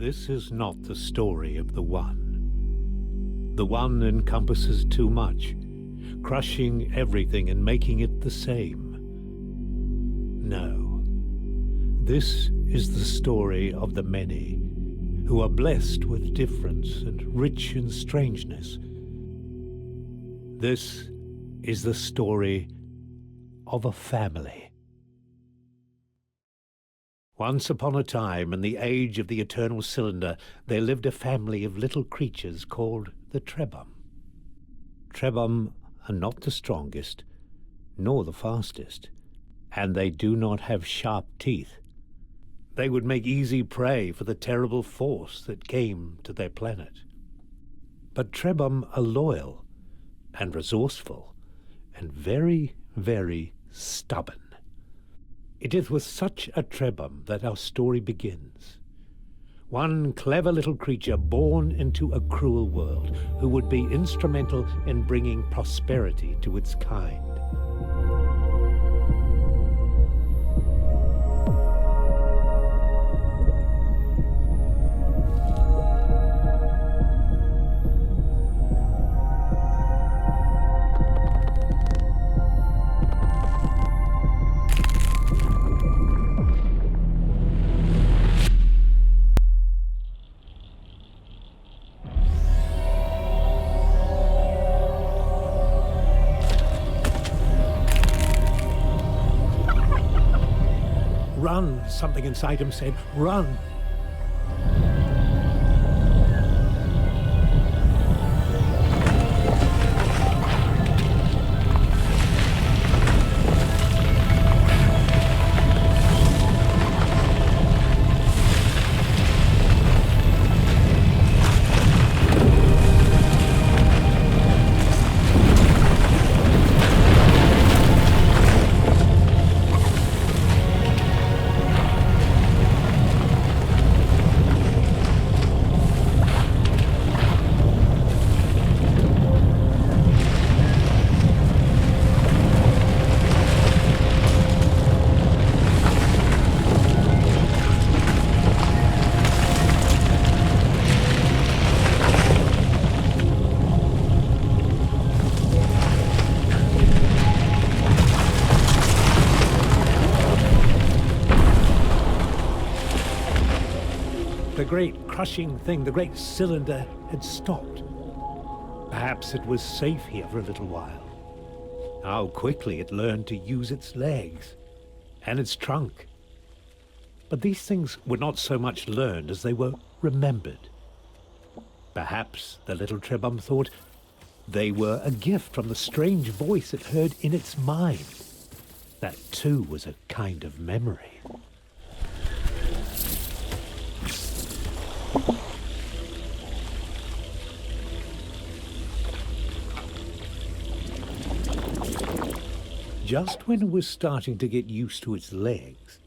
This is not the story of the One. The One encompasses too much, crushing everything and making it the same. No. This is the story of the many, who are blessed with difference and rich in strangeness. This is the story of a family. Once upon a time, in the age of the eternal cylinder, there lived a family of little creatures called the Trebum. Trebum are not the strongest, nor the fastest, and they do not have sharp teeth. They would make easy prey for the terrible force that came to their planet. But Trebum are loyal and resourceful and very, very stubborn. It is with such a Trebum that our story begins. One clever little creature born into a cruel world who would be instrumental in bringing prosperity to its kind. Run, something inside him said, run. The great crushing thing, the great cylinder, had stopped. Perhaps it was safe here for a little while. How quickly it learned to use its legs and its trunk. But these things were not so much learned as they were remembered. Perhaps the little Trebum thought they were a gift from the strange voice it heard in its mind. That too was a kind of memory. Just when it was starting to get used to its legs,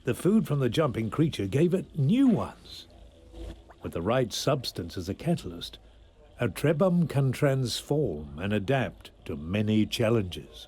the food from the jumping creature gave it new ones. With the right substance as a catalyst, a Trebum can transform and adapt to many challenges.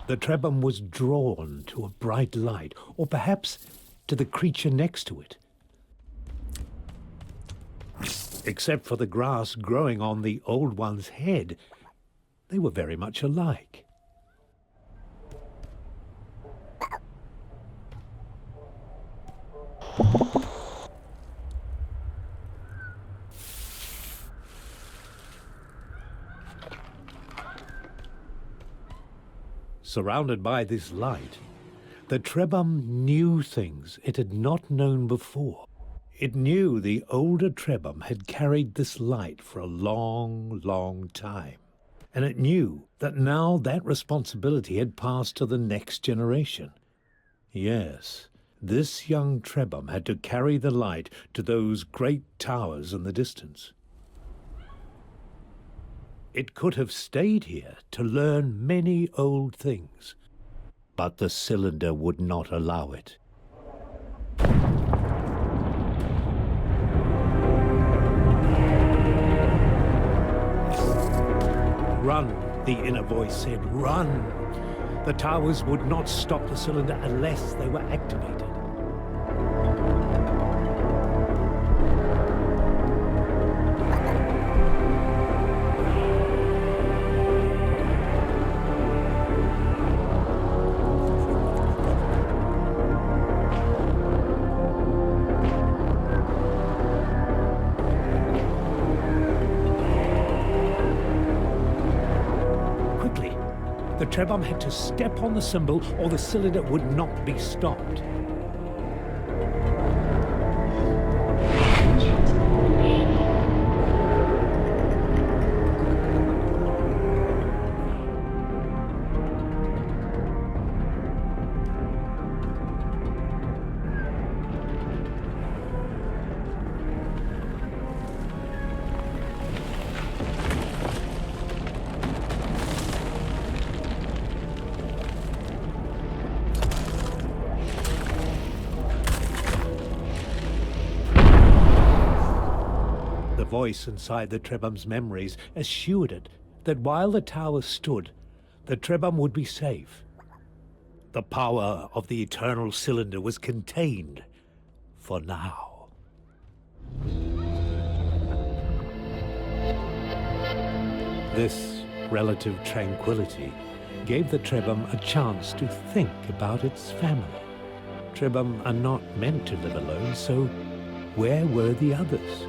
The Trebum was drawn to a bright light, or perhaps to the creature next to it. Except for the grass growing on the old one's head, they were very much alike. Surrounded by this light, the Trebum knew things it had not known before. It knew the older Trebum had carried this light for a long, long time. And it knew that now that responsibility had passed to the next generation. Yes, This young Trebhum had to carry the light to those great towers in the distance. It could have stayed here to learn many old things, but the cylinder would not allow it. Run, the inner voice said, run! The towers would not stop the cylinder unless they were activated. The Trebhum had to step on the symbol or the cylinder would not be stopped. The voice inside the Trebhum's memories assured it that while the tower stood, the Trebhum would be safe. The power of the eternal cylinder was contained for now. This relative tranquility gave the Trebhum a chance to think about its family. Trebhum are not meant to live alone, so where were the others?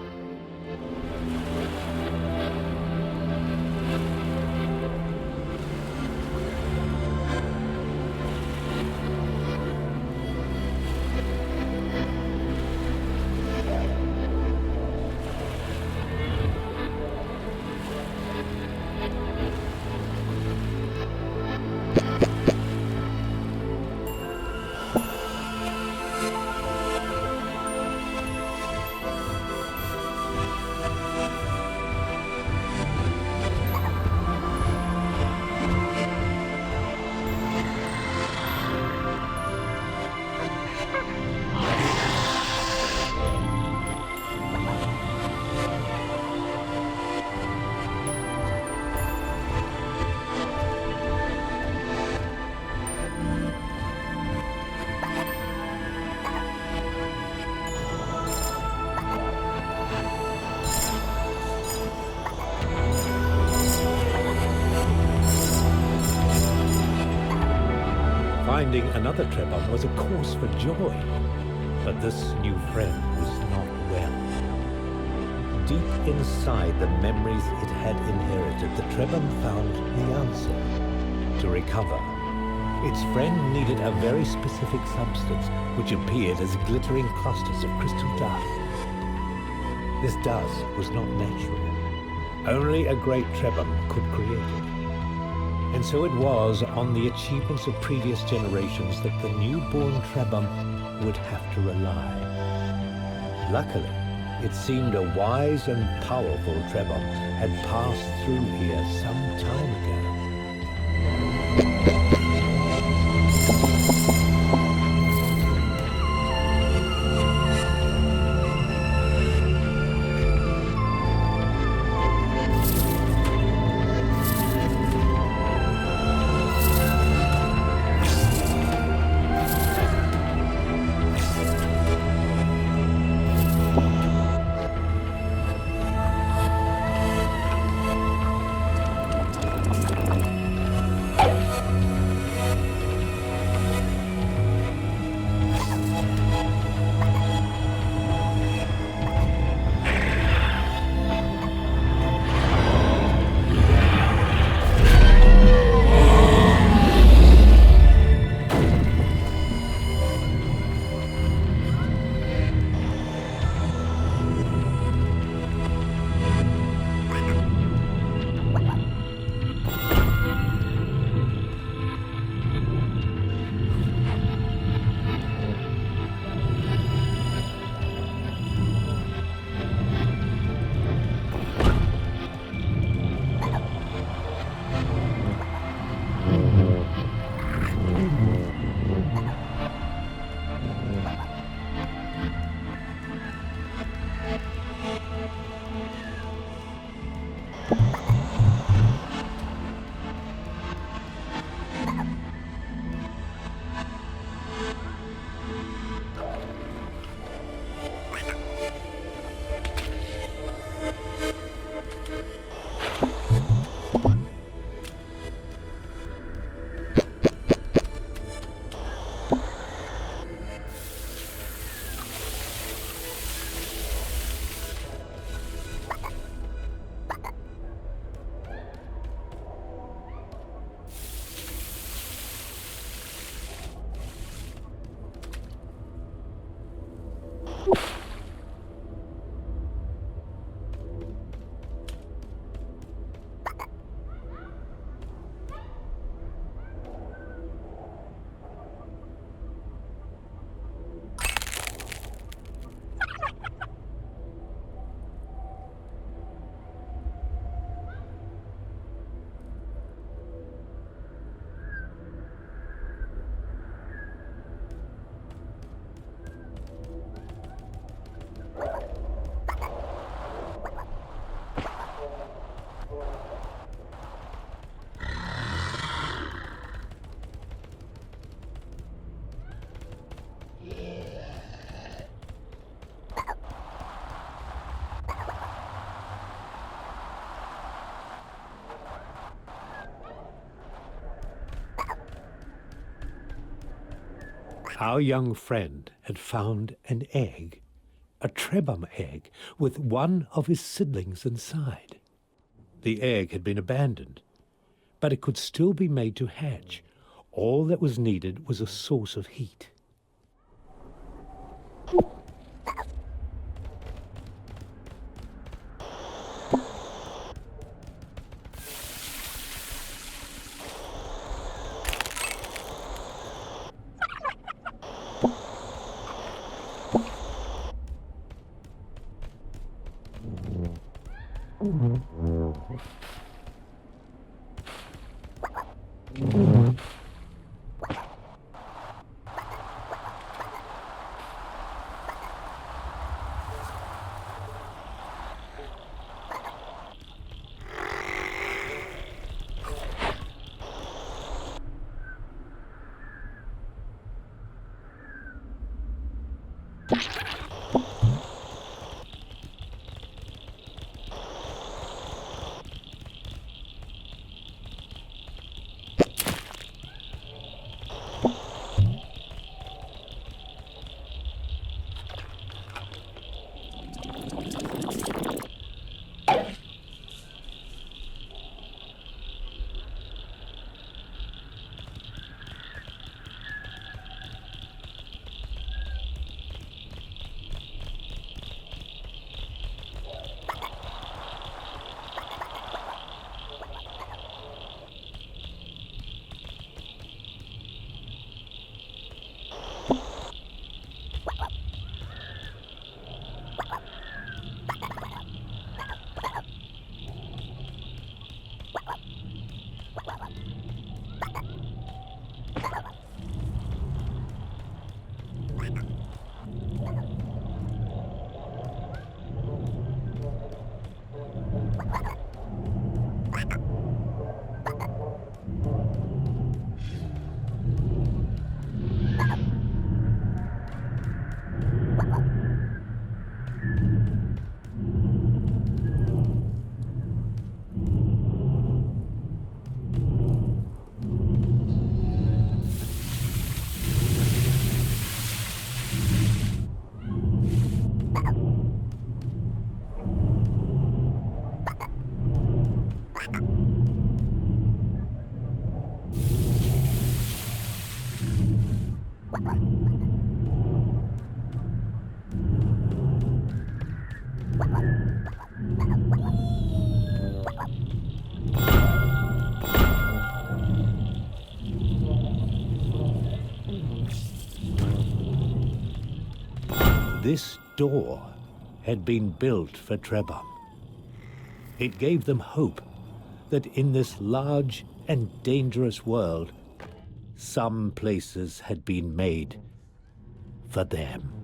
Finding another Trebhum was a cause for joy, but this new friend was not well. Deep inside the memories it had inherited, the Trebhum found the answer. To recover, its friend needed a very specific substance, which appeared as glittering clusters of crystal dust. This dust was not natural. Only a great Trebhum could create it. And so it was on the achievements of previous generations that the newborn Trebhum would have to rely. Luckily, it seemed a wise and powerful Trebhum had passed through here some time ago. Our young friend had found an egg, a trebum egg, with one of his siblings inside. The egg had been abandoned, but it could still be made to hatch. All that was needed was a source of heat. This door had been built for Trebum. It gave them hope that in this large and dangerous world, some places had been made for them.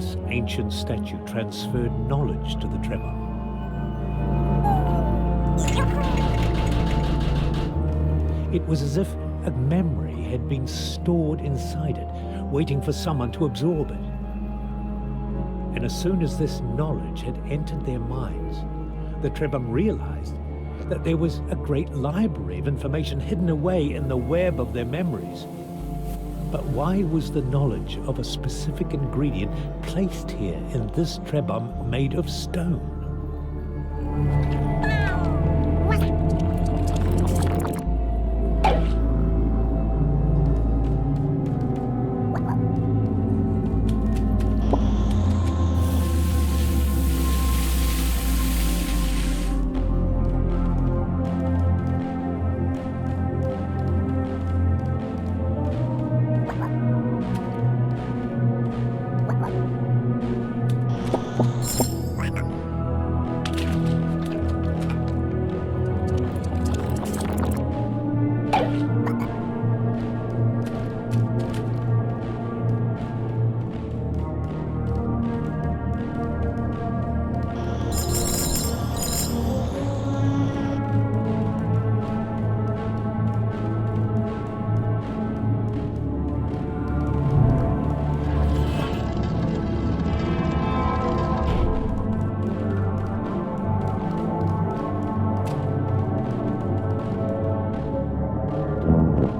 this ancient statue transferred knowledge to the Trebhum. It was as if a memory had been stored inside it, waiting for someone to absorb it. And as soon as this knowledge had entered their minds, the Trebhum realized that there was a great library of information hidden away in the web of their memories. But why was the knowledge of a specific ingredient placed here in this Trebhum made of stone?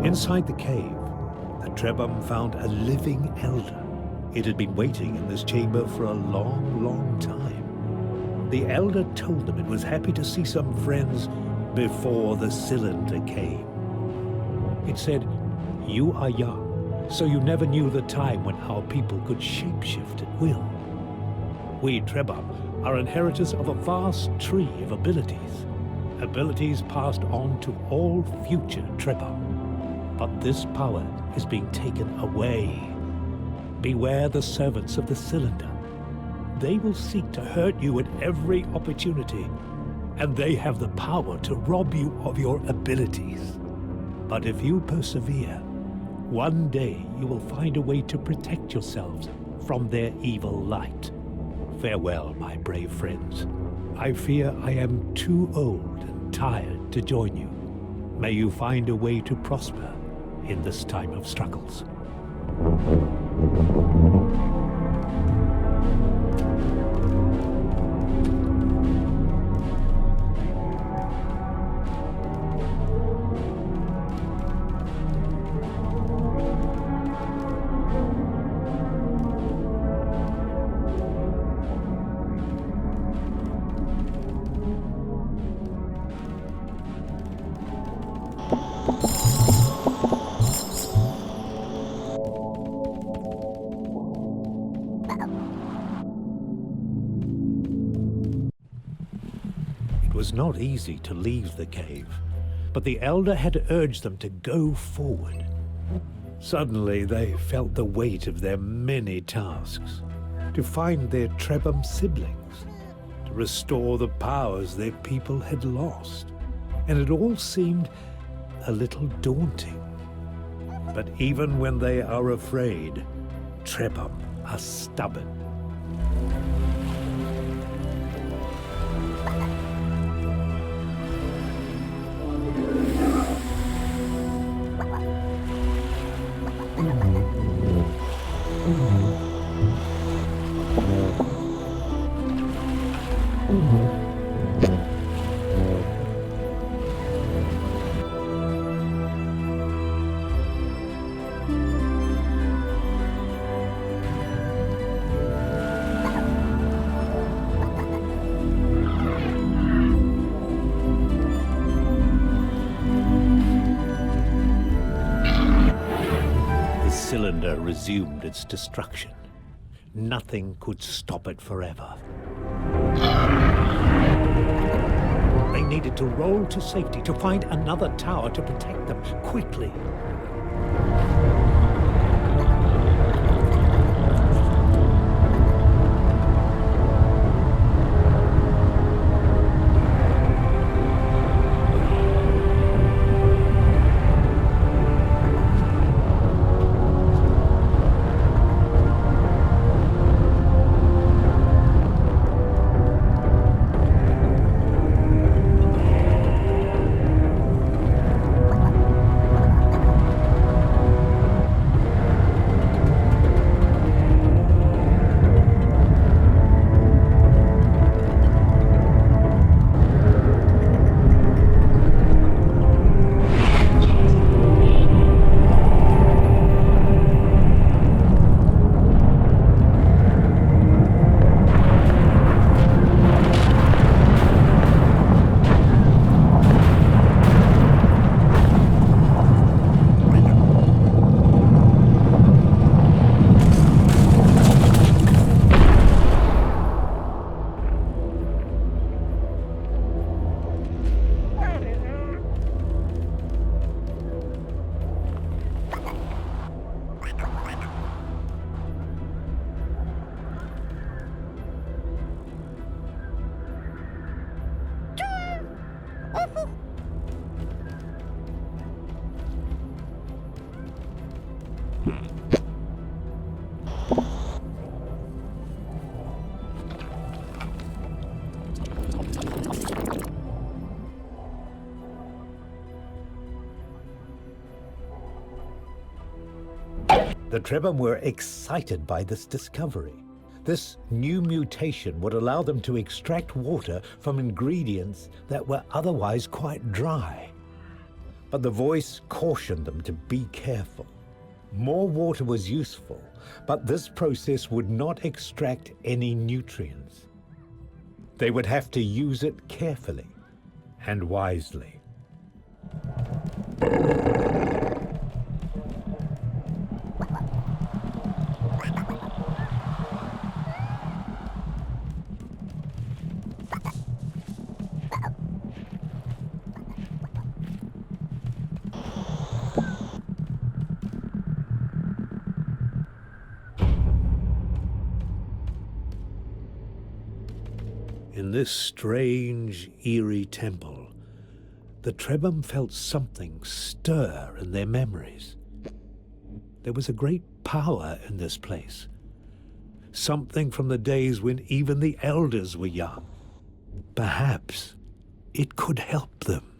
Inside the cave, the Trebhum found a living elder. It had been waiting in this chamber for a long, long time. The elder told them it was happy to see some friends before the cylinder came. It said, "You are young, so you never knew the time when our people could shapeshift at will. We Trebhum are inheritors of a vast tree of abilities, abilities passed on to all future Trebhum. But this power is being taken away. Beware the servants of the cylinder. They will seek to hurt you at every opportunity, and they have the power to rob you of your abilities. But if you persevere, one day you will find a way to protect yourselves from their evil light. Farewell, my brave friends. I fear I am too old and tired to join you. May you find a way to prosper in this time of struggles." It was not easy to leave the cave, but the elder had urged them to go forward. Suddenly they felt the weight of their many tasks, to find their Trebhum siblings, to restore the powers their people had lost, and it all seemed a little daunting. But even when they are afraid, Trebhum are stubborn. The cylinder resumed its destruction. Nothing could stop it forever. They needed to roll to safety, to find another tower to protect them quickly. The Trebhum were excited by this discovery. This new mutation would allow them to extract water from ingredients that were otherwise quite dry. But the voice cautioned them to be careful. More water was useful, but this process would not extract any nutrients. They would have to use it carefully and wisely. In this strange, eerie temple, the Trebhum felt something stir in their memories. There was a great power in this place. Something from the days when even the elders were young. Perhaps it could help them.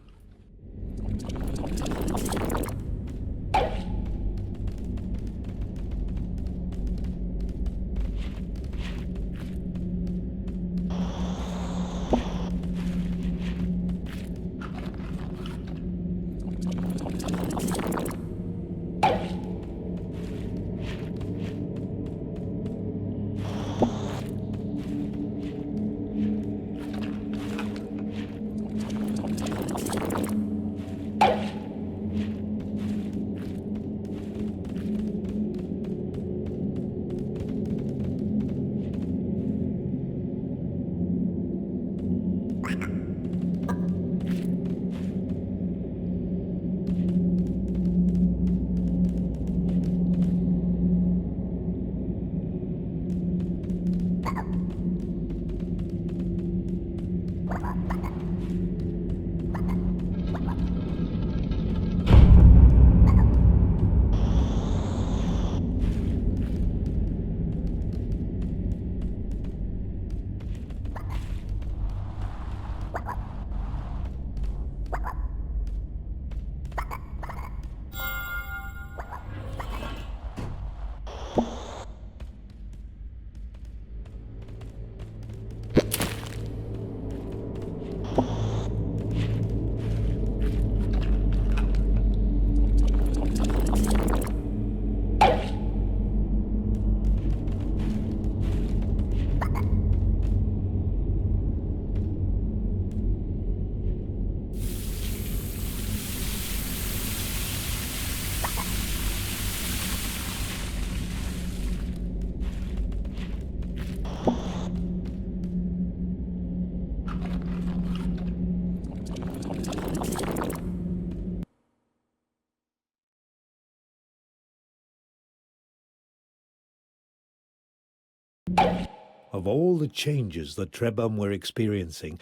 Of all the changes the Trebhum were experiencing,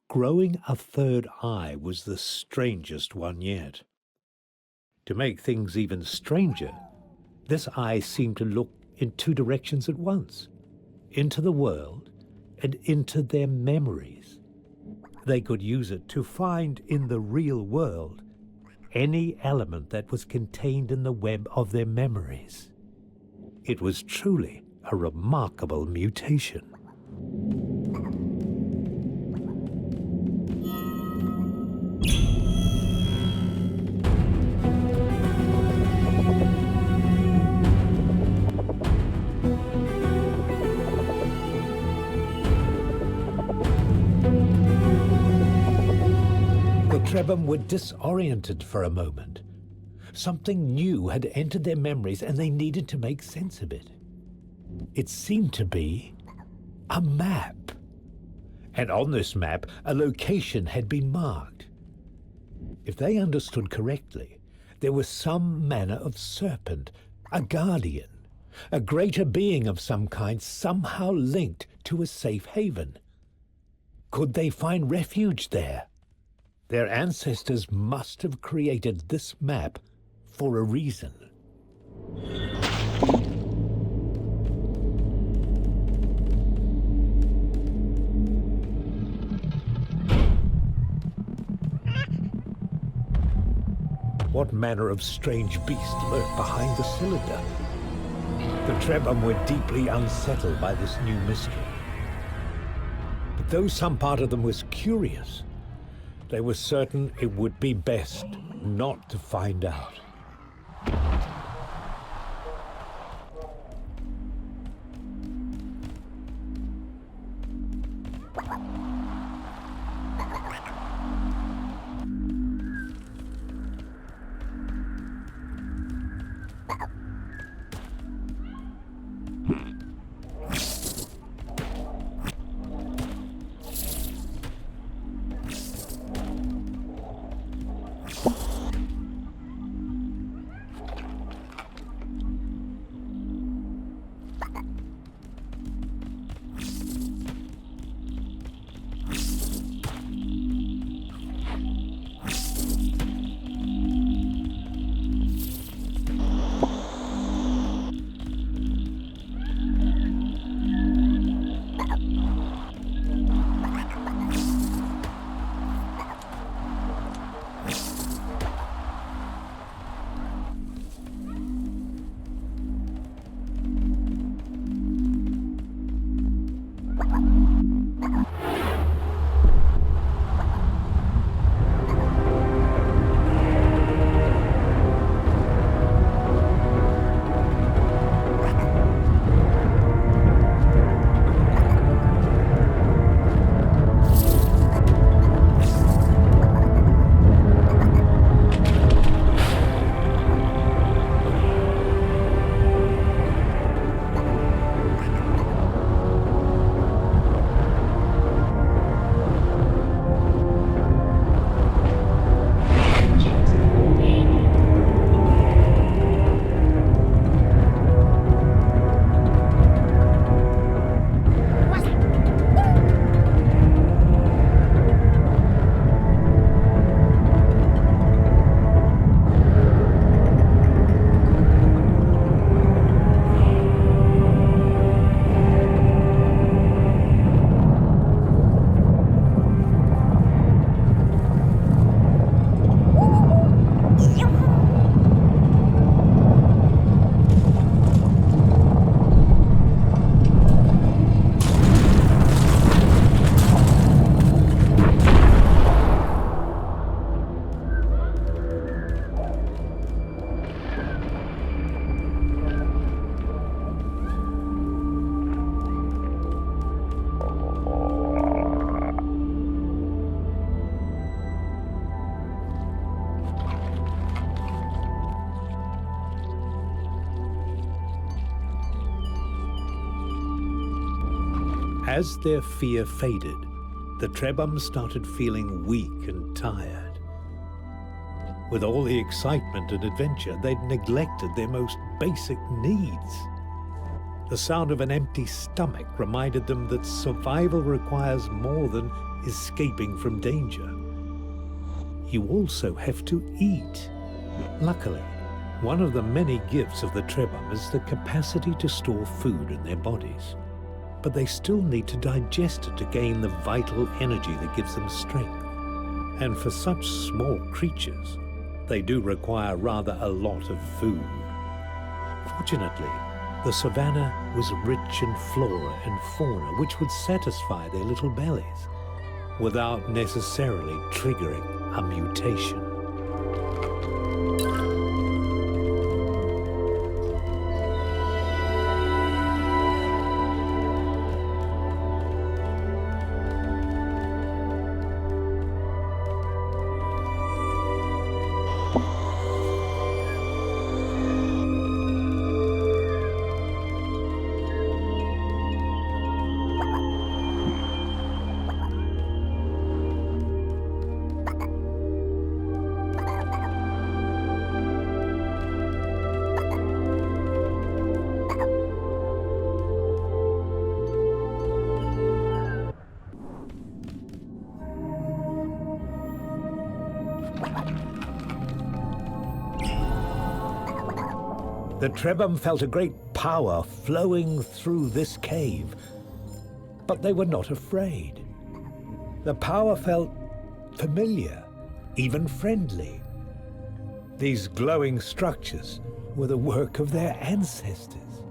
growing a third eye was the strangest one yet. To make things even stranger, this eye seemed to look in two directions at once, into the world and into their memories. They could use it to find in the real world any element that was contained in the web of their memories. It was truly a remarkable mutation. The Trebhum were disoriented for a moment. Something new had entered their memories and they needed to make sense of it. It seemed to be a map. And on this map, a location had been marked. If they understood correctly, there was some manner of serpent, a guardian, a greater being of some kind, somehow linked to a safe haven. Could they find refuge there? Their ancestors must have created this map for a reason. What manner of strange beast lurked behind the cylinder? The Trebhum were deeply unsettled by this new mystery. But though some part of them was curious, they were certain it would be best not to find out. As their fear faded, the Trebhum started feeling weak and tired. With all the excitement and adventure, they'd neglected their most basic needs. The sound of an empty stomach reminded them that survival requires more than escaping from danger. You also have to eat. Luckily, one of the many gifts of the Trebhum is the capacity to store food in their bodies. But they still need to digest it to gain the vital energy that gives them strength. And for such small creatures, they do require rather a lot of food. Fortunately, the savannah was rich in flora and fauna which would satisfy their little bellies without necessarily triggering a mutation. The Trebhum felt a great power flowing through this cave, but they were not afraid. The power felt familiar, even friendly. These glowing structures were the work of their ancestors.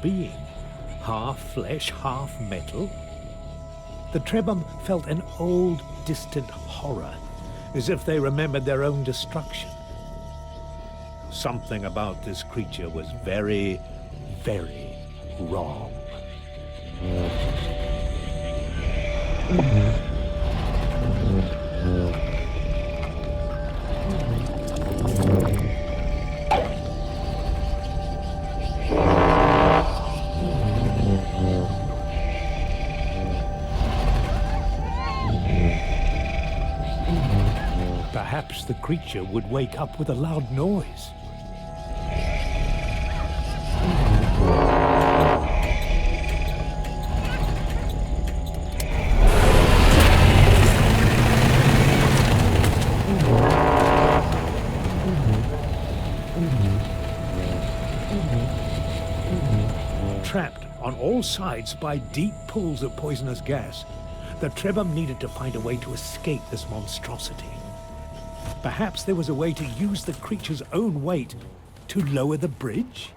being, half flesh, half metal. The Trebhum felt an old, distant horror, as if they remembered their own destruction. Something about this creature was very, very wrong. Perhaps the creature would wake up with a loud noise. Trapped on all sides by deep pools of poisonous gas, the Trebhum needed to find a way to escape this monstrosity. Perhaps there was a way to use the creature's own weight to lower the bridge?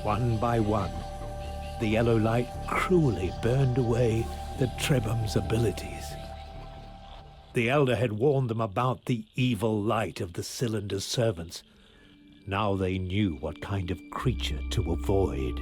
One by one, the yellow light cruelly burned away the Trebhum's abilities. The Elder had warned them about the evil light of the cylinder's servants. Now they knew what kind of creature to avoid.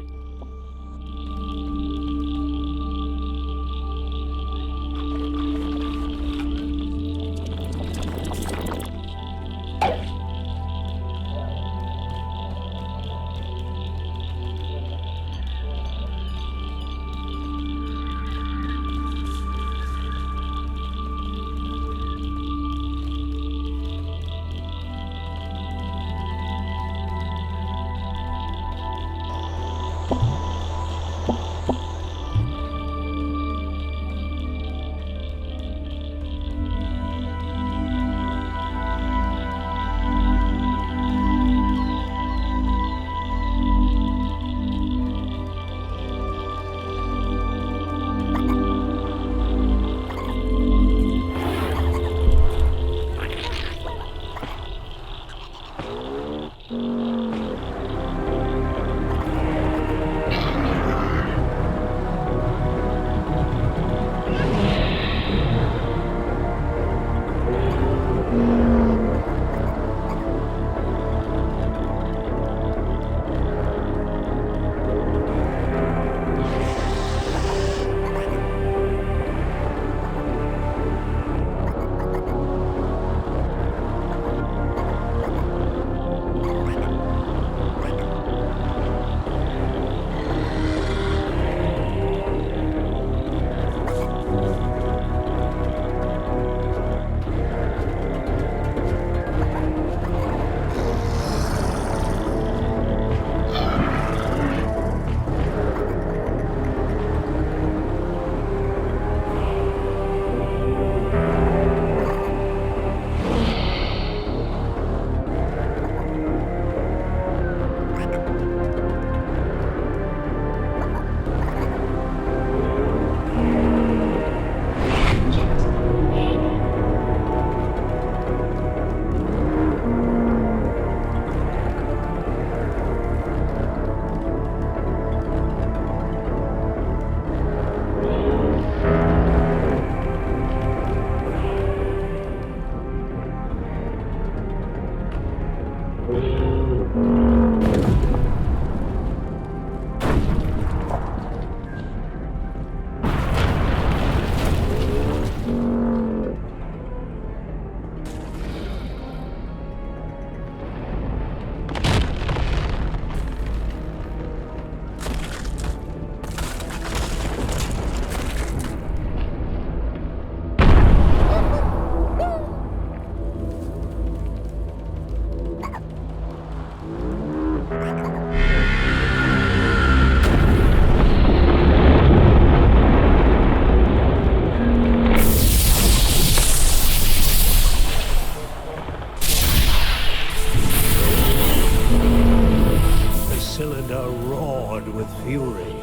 roared with fury.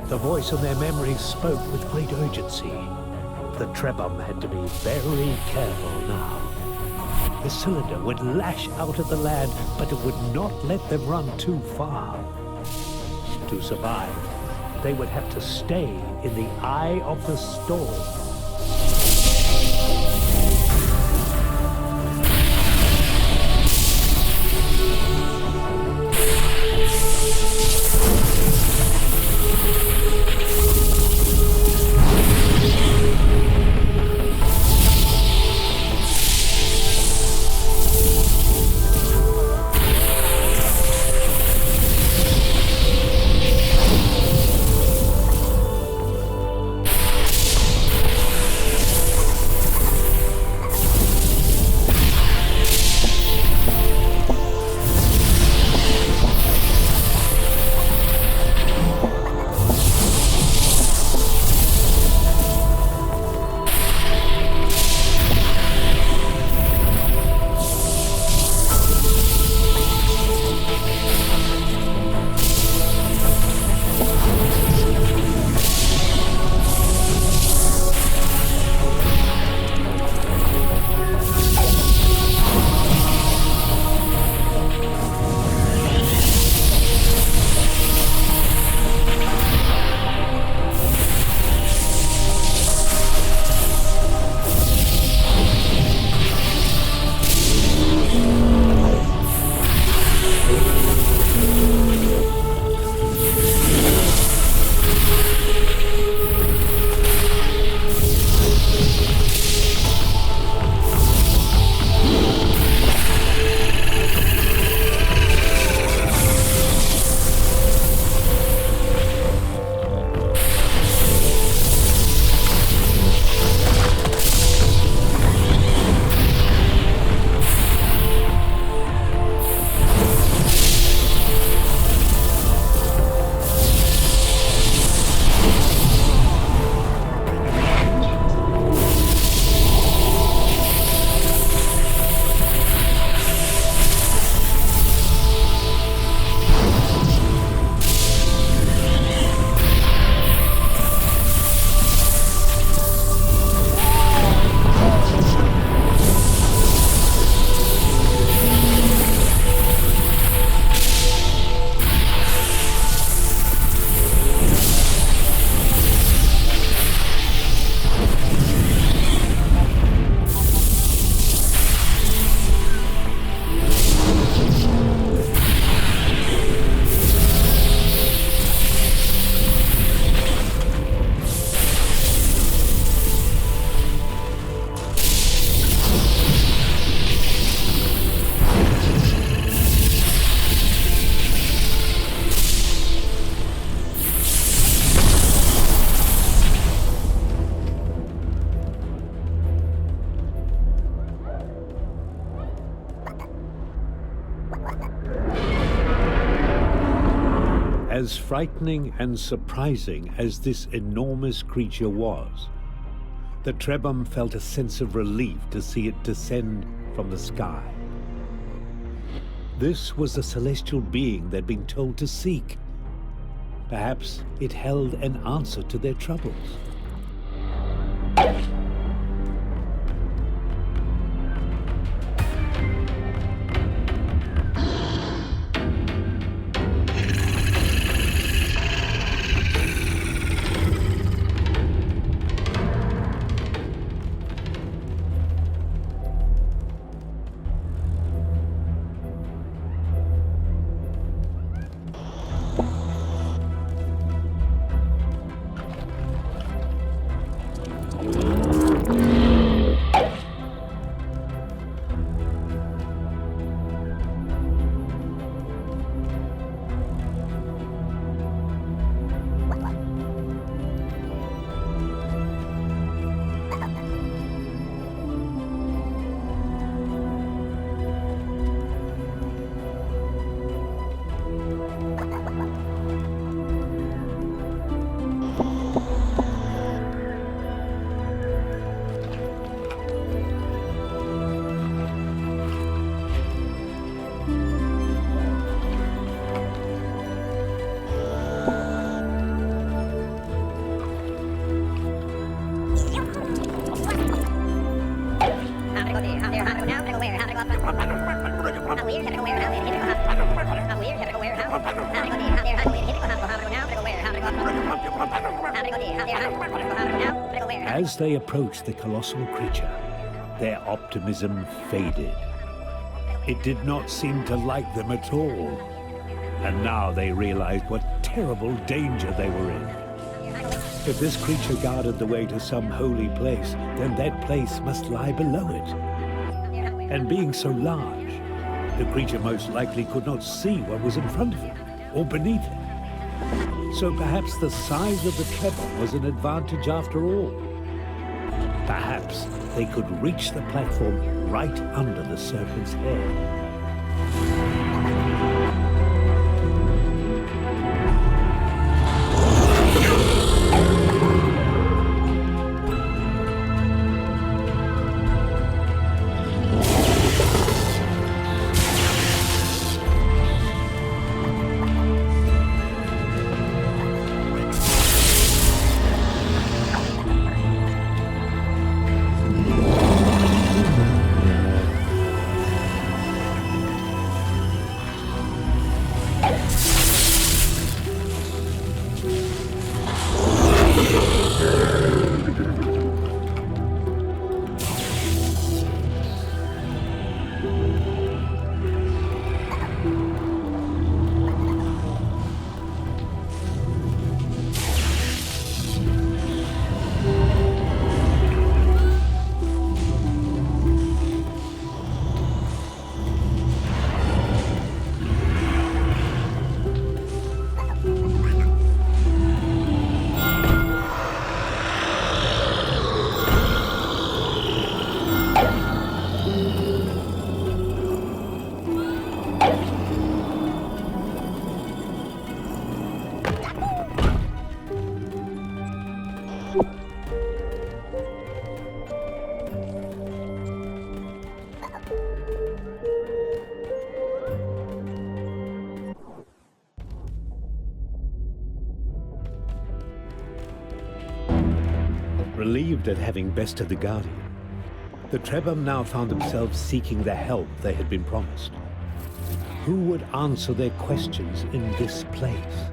The voice in their memories spoke with great urgency. The Trebhum had to be very careful now. The cylinder would lash out at the land, but it would not let them run too far. To survive, they would have to stay in the eye of the storm. As frightening and surprising as this enormous creature was, the Trebhum felt a sense of relief to see it descend from the sky. This was the celestial being they'd been told to seek. Perhaps it held an answer to their troubles. As they approached the colossal creature, their optimism faded. It did not seem to like them at all. And now they realized what terrible danger they were in. If this creature guarded the way to some holy place, then that place must lie below it. And being so large, the creature most likely could not see what was in front of it or beneath it. So perhaps the size of the Trebon was an advantage after all. Perhaps they could reach the platform right under the serpent's head. Relieved at having bested the Guardian, the Trebon now found themselves seeking the help they had been promised. Who would answer their questions in this place?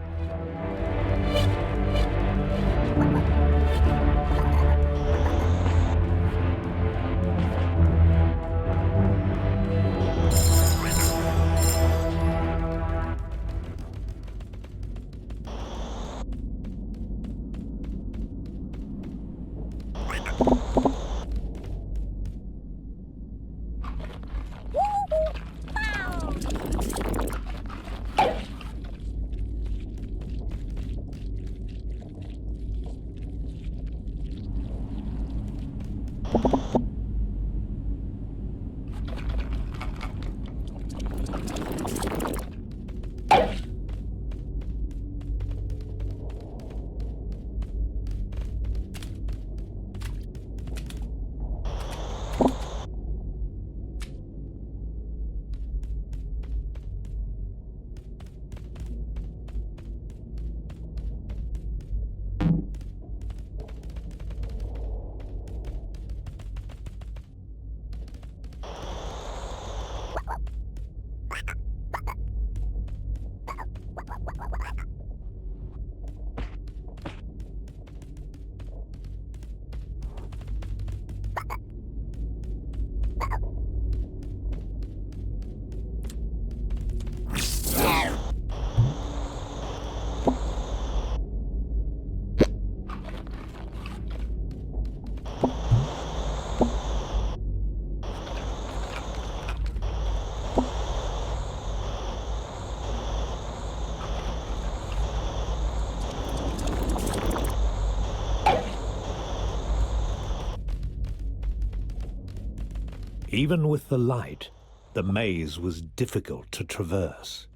Even with the light, the maze was difficult to traverse.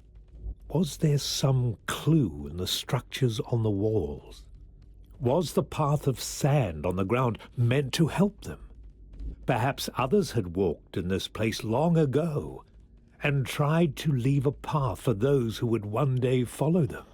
Was there some clue in the structures on the walls? Was the path of sand on the ground meant to help them? Perhaps others had walked in this place long ago and tried to leave a path for those who would one day follow them.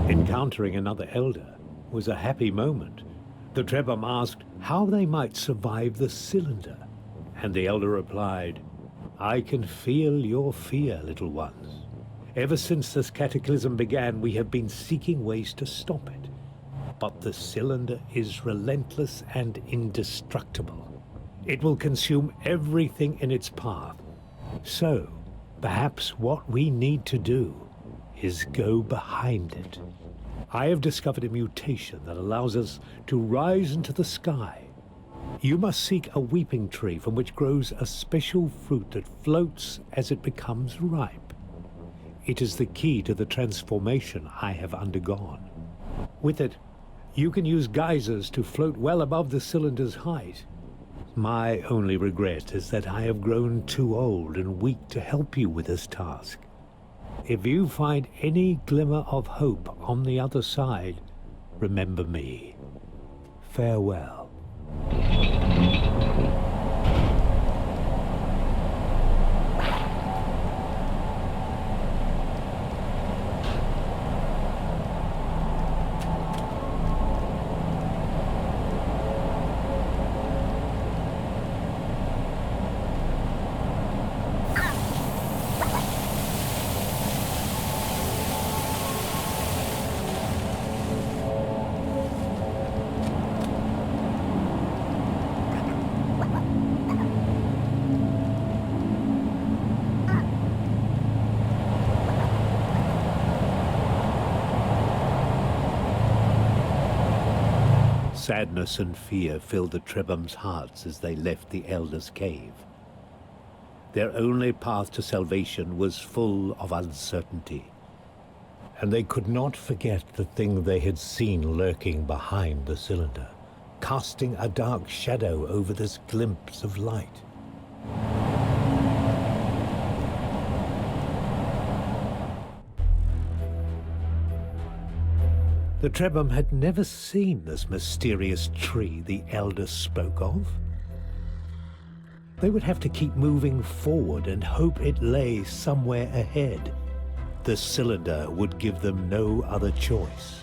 Encountering another elder was a happy moment. The Trebhum asked how they might survive the cylinder, and the elder replied, "I can feel your fear, little ones. Ever since this cataclysm began, we have been seeking ways to stop it. But the cylinder is relentless and indestructible. It will consume everything in its path. So, perhaps what we need to do is go behind it. I have discovered a mutation that allows us to rise into the sky. You must seek a weeping tree from which grows a special fruit that floats as it becomes ripe. It is the key to the transformation I have undergone. With it, you can use geysers to float well above the cylinder's height. My only regret is that I have grown too old and weak to help you with this task. If you find any glimmer of hope on the other side, remember me. Farewell." Sadness and fear filled the Trebhum's hearts as they left the Elder's cave. Their only path to salvation was full of uncertainty, and they could not forget the thing they had seen lurking behind the cylinder, casting a dark shadow over this glimpse of light. The Trebhum had never seen this mysterious tree the Elder spoke of. They would have to keep moving forward and hope it lay somewhere ahead. The cylinder would give them no other choice.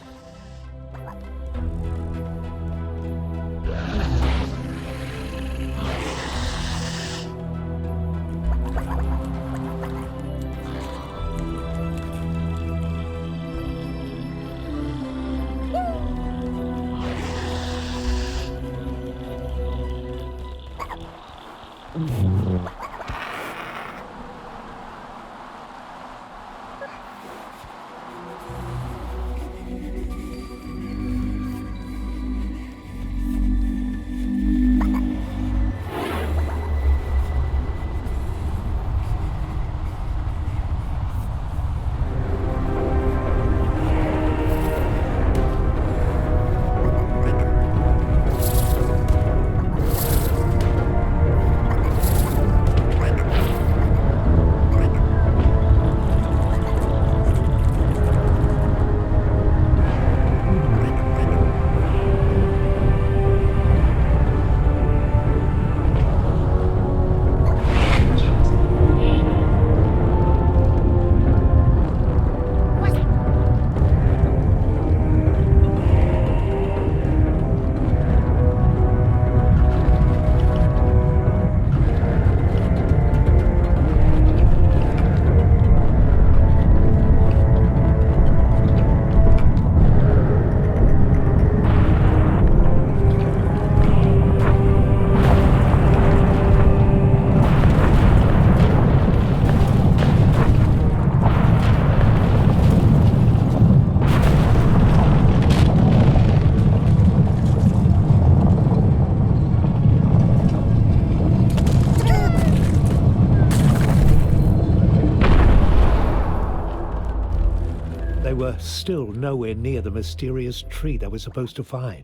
They were still nowhere near the mysterious tree they were supposed to find.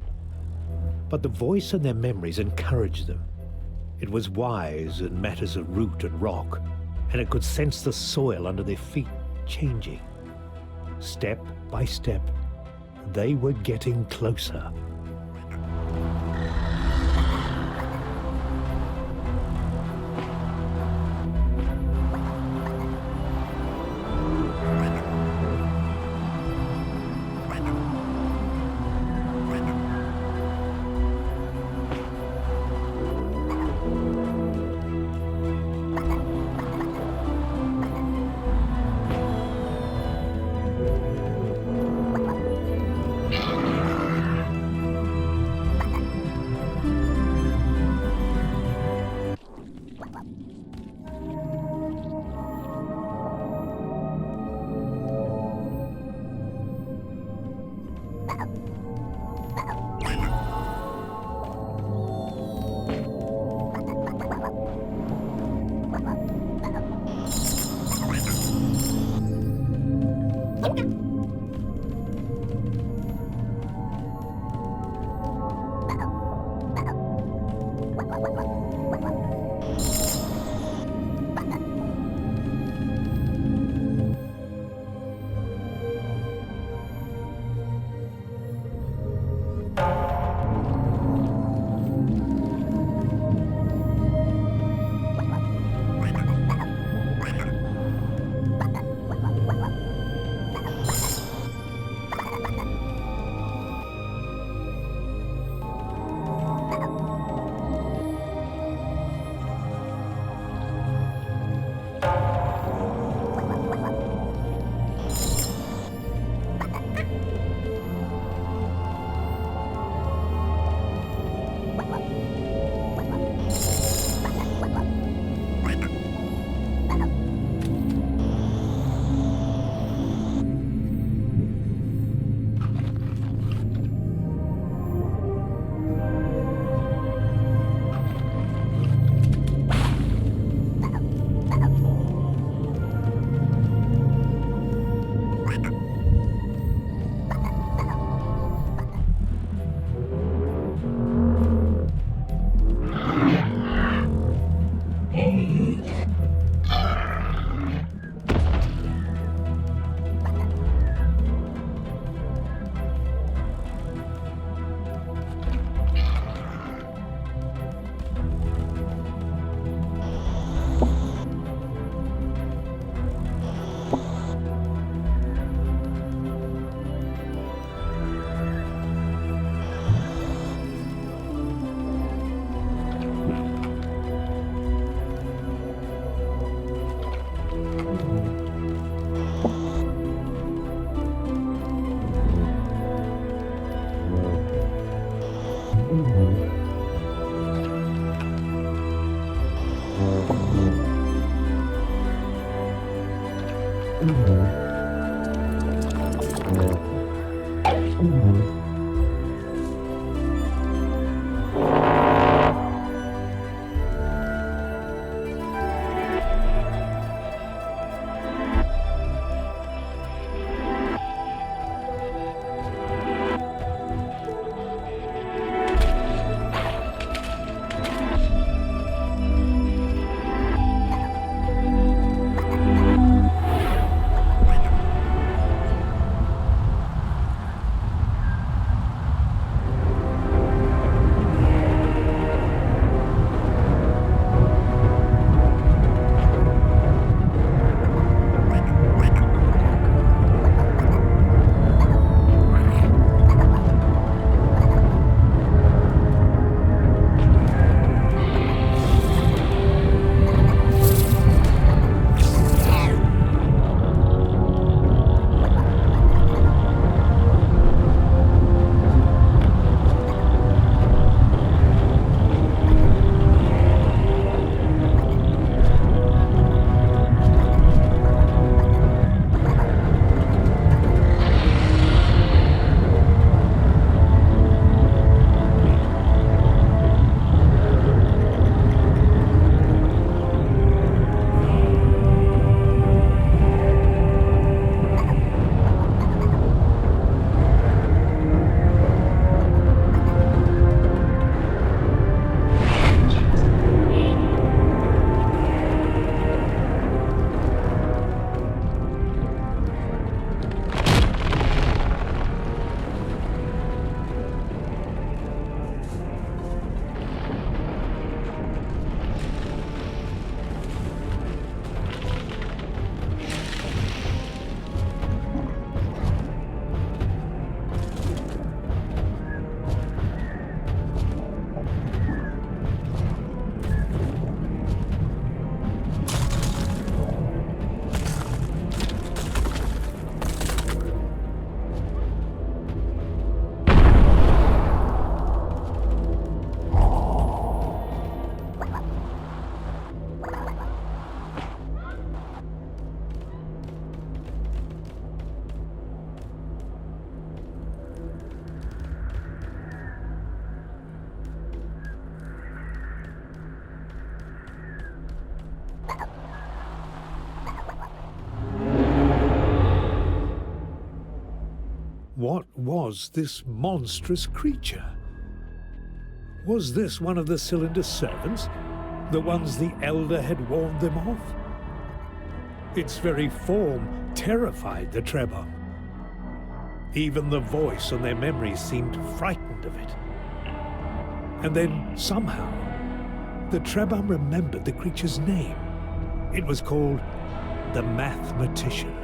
But the voice in their memories encouraged them. It was wise in matters of root and rock, and it could sense the soil under their feet changing. Step by step, they were getting closer. What was this monstrous creature? Was this one of the cylinder's servants? The ones the Elder had warned them of? Its very form terrified the Trebom. Even the voice and their memories seemed frightened of it. And then, somehow, the Trebom remembered the creature's name. It was called the Mathematician.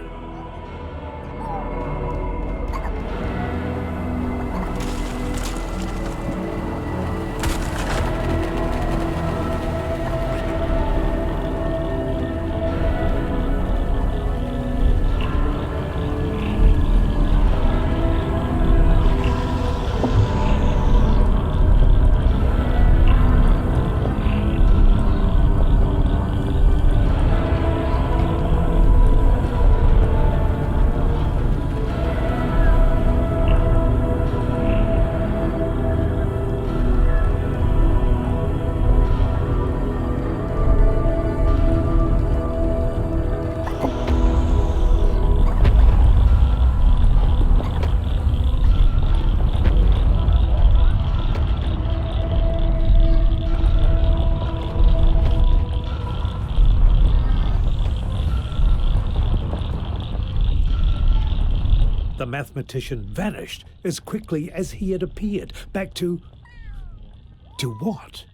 The mathematician vanished as quickly as he had appeared, back to what?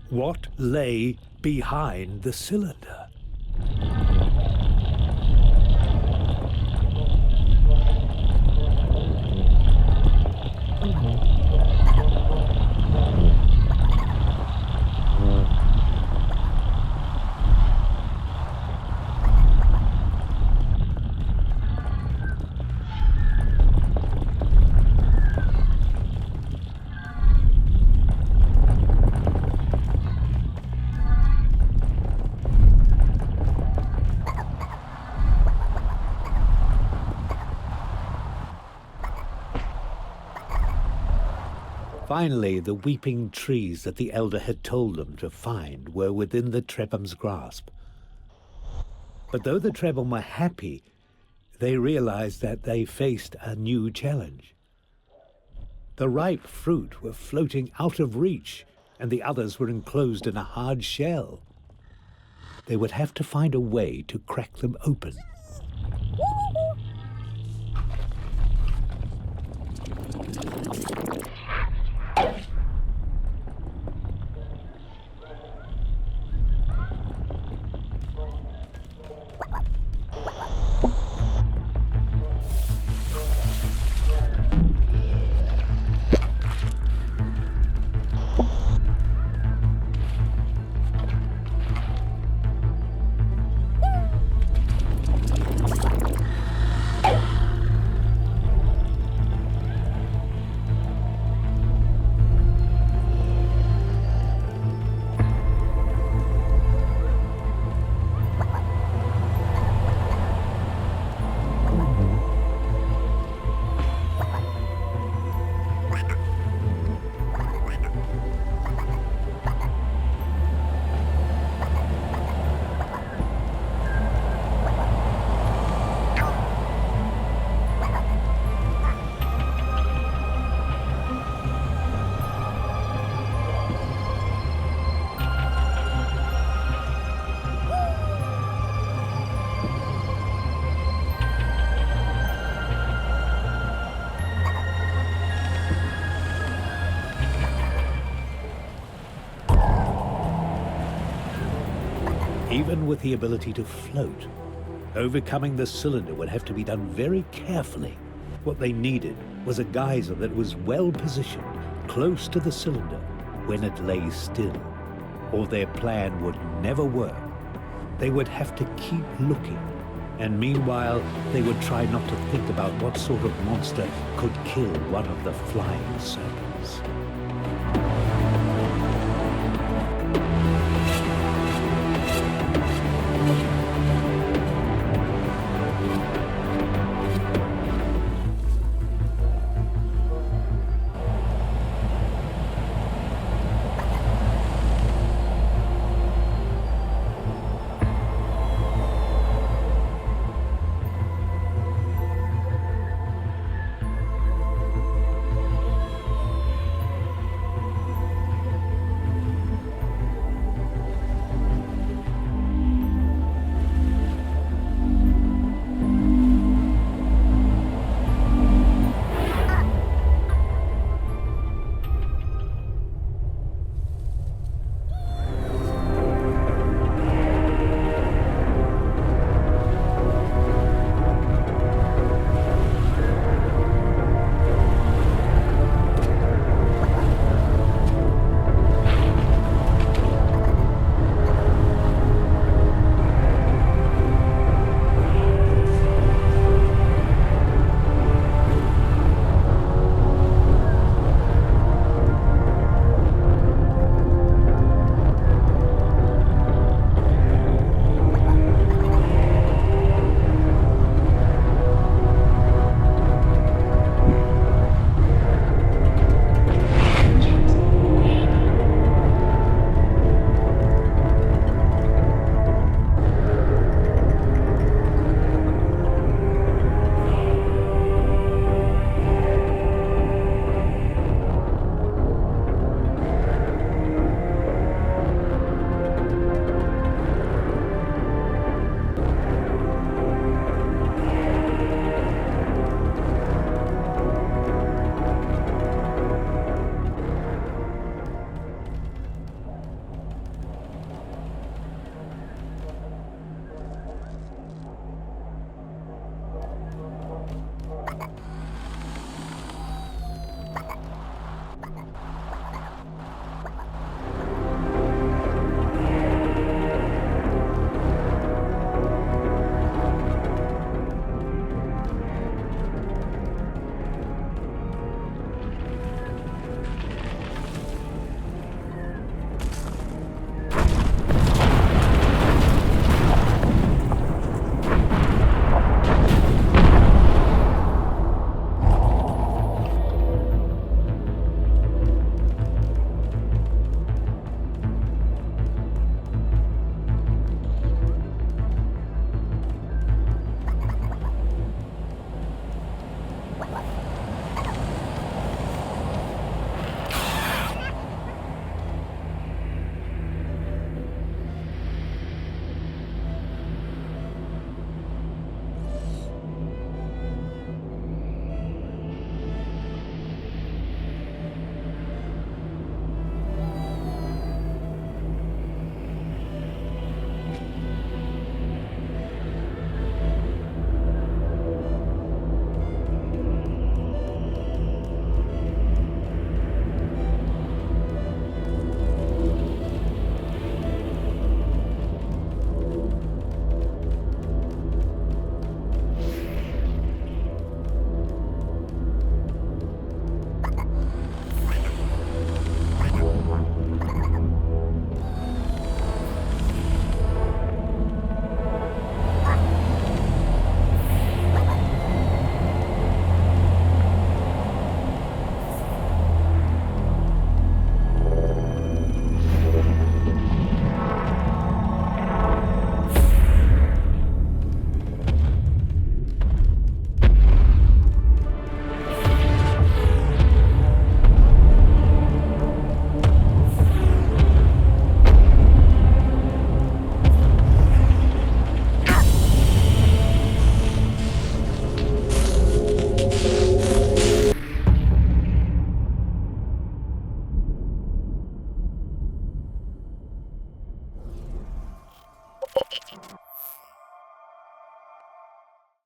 What lay behind the cylinder? Finally, the weeping trees that the Elder had told them to find were within the Trebom's grasp. But though the Trebom were happy, they realized that they faced a new challenge. The ripe fruit were floating out of reach, and the others were enclosed in a hard shell. They would have to find a way to crack them open. Even with the ability to float, overcoming the cylinder would have to be done very carefully. What they needed was a geyser that was well positioned, close to the cylinder, when it lay still, or their plan would never work. They would have to keep looking, and meanwhile, they would try not to think about what sort of monster could kill one of the flying serpents.